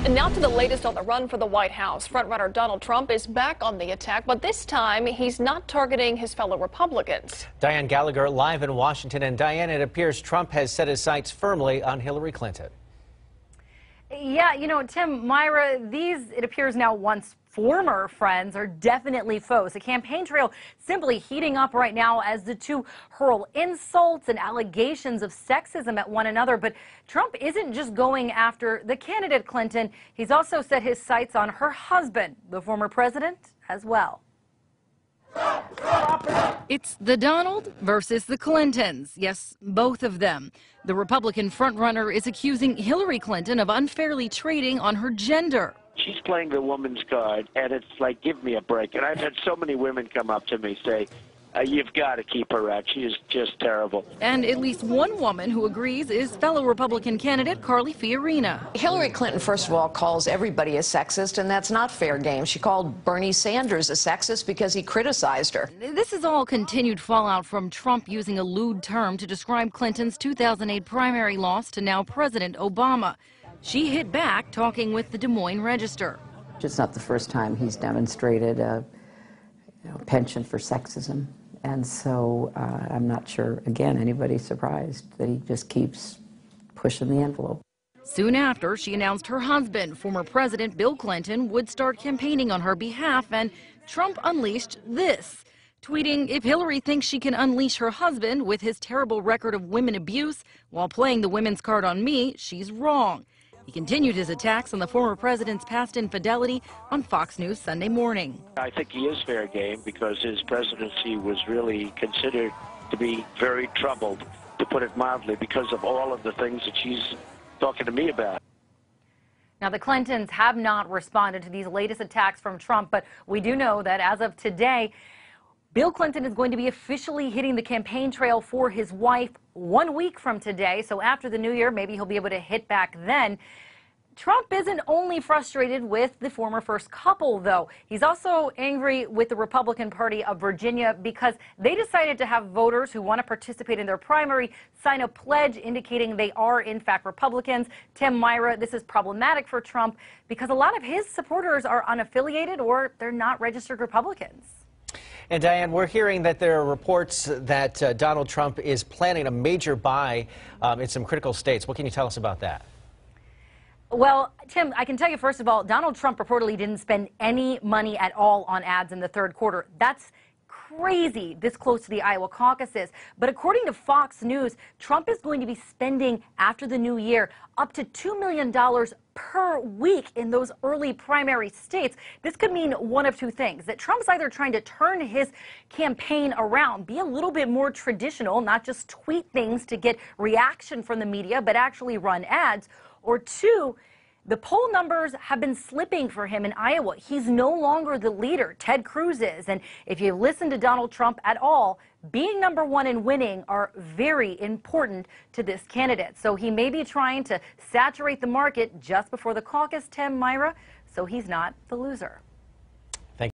And now to the latest on the run for the White House. Frontrunner Donald Trump is back on the attack, but this time he's not targeting his fellow Republicans. Diane Gallagher live in Washington. And Diane, it appears Trump has set his sights firmly on Hillary Clinton. Yeah, you know, Tim, Myra, these, it appears now once former friends, are definitely foes. The campaign trail simply heating up right now as the two hurl insults and allegations of sexism at one another. But Trump isn't just going after the candidate Clinton. He's also set his sights on her husband, the former president, as well. It's the Donald versus the Clintons. Yes, both of them. The Republican frontrunner is accusing Hillary Clinton of unfairly trading on her gender. She's playing the woman's card, and it's like, give me a break. And I've had so many women come up to me say, you've got to keep her out. She is just terrible. And at least one woman who agrees is fellow Republican candidate Carly Fiorina. Hillary Clinton, first of all, calls everybody a sexist, and that's not fair game. She called Bernie Sanders a sexist because he criticized her. This is all continued fallout from Trump using a lewd term to describe Clinton's 2008 primary loss to now President Obama. She hit back, talking with the Des Moines Register. It's not the first time he's demonstrated a penchant for sexism. And so I'm not sure, again, anybody's surprised that he just keeps pushing the envelope. Soon after, she announced her husband, former President Bill Clinton, would start campaigning on her behalf, and Trump unleashed this, tweeting, if Hillary thinks she can unleash her husband with his terrible record of women abuse while playing the women's card on me, she's wrong. He continued his attacks on the former president's past infidelity on Fox News Sunday morning. I think he is fair game because his presidency was really considered to be very troubled, to put it mildly, because of all of the things that she's talking to me about. Now, the Clintons have not responded to these latest attacks from Trump, but we do know that as of today, Bill Clinton is going to be officially hitting the campaign trail for his wife 1 week from today. So after the new year, maybe he'll be able to hit back then. Trump isn't only frustrated with the former first couple, though. He's also angry with the Republican Party of Virginia because they decided to have voters who want to participate in their primary sign a pledge indicating they are, in fact, Republicans. Tim, Myra, this is problematic for Trump because a lot of his supporters are unaffiliated or they're not registered Republicans. And Diane, we're hearing that there are reports that Donald Trump is planning a major buy in some critical states. What can you tell us about that? Well, Tim, I can tell you, first of all, Donald Trump reportedly didn't spend any money at all on ads in the third quarter. That's crazy this close to the Iowa caucuses. But according to Fox News, Trump is going to be spending after the new year up to $2 million per week in those early primary states. This could mean one of two things, that Trump's either trying to turn his campaign around, be a little bit more traditional, not just tweet things to get reaction from the media, but actually run ads, or two, the poll numbers have been slipping for him in Iowa. He's no longer the leader. Ted Cruz is. And if you listen to Donald Trump at all, being number one and winning are very important to this candidate. So he may be trying to saturate the market just before the caucus, Tim, Myra, so he's not the loser.